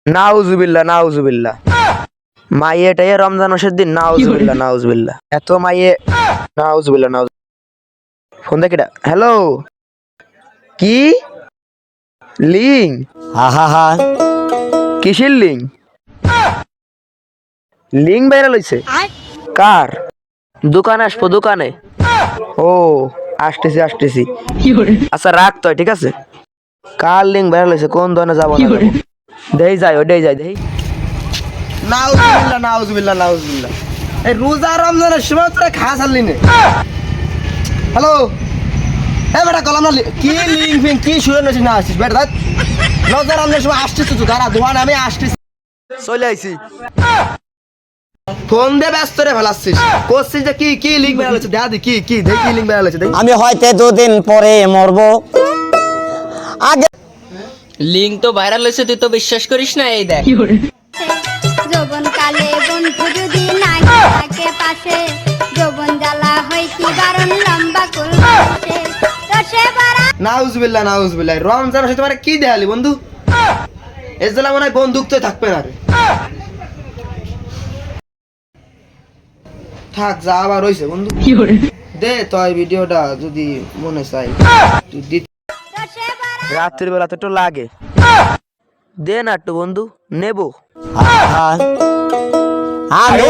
নাউজুবিল্লাহ নাউজুবিল্লাহ। মাইয়েটাই রমজান মাসের দিন নাউজুবিল্লাহ নাউজুবিল্লাহ। এত মাইয়ে নাউজুবিল্লাহ নাউজ। ফোন দেখি হ্যালো কি লিং কিসের লিং? লিং বাইরে লইছে কার? দোকানে আসবো দোকানে। ও আসতেছি আসতেছি। আচ্ছা রাখ তো ঠিক আছে। কার লিং বাইরে লইছে কোন দোকানে যাবো না দেই যাই ওটাই যাই দেই। নাউজুবিল্লাহ নাউজুবিল্লাহ নাউজুবিল্লাহ। এই রোজা রমজানের সময় তোরা খাস আনলি নে। হ্যালো হ্যাঁ বেটা কলাম না কি লিঙ্ক ফিং কি শুয়ে নিয়েছিস না আসছিস বেটা রোজা রমজানের সময় আসছিস তো দাঁড়া দোকানে আমি আসতেছি চলে আইছি। ফোন দিয়ে ব্যস্ত রে ফেলাচ্ছিস করছিস যে কি কি লিঙ্ক বেড়া হয়েছে দেখা দি কি কি দেখি কি লিঙ্ক বেড়া হয়েছে দেখি। আমি হয়তো দুদিন পরে মরবো। আগে লিঙ্ক তো ভাইরাল হয়েছে তুই তো বিশ্বাস করিস না। এই দেখ যৌবন কালে বন্ধু যদি নাই থাকে পাশে যৌবন জ্বালা হয় কি বারণ লম্বা কুলসে দশে বারা। নাউজুবিল্লাহ নাউজুবিল্লাহ। রমজান মাসে তোমার কি দেখালি বন্ধু? এর জন্য মনে হয় বন্দুক তো থাকবে না রে। থাক যা আবার রইছে বন্ধু দে তুই ভিডিওটা যদি মনে চাই রাত্রির বেলা তো একটু লাগে দে না একটু বন্ধু নেবো। আমি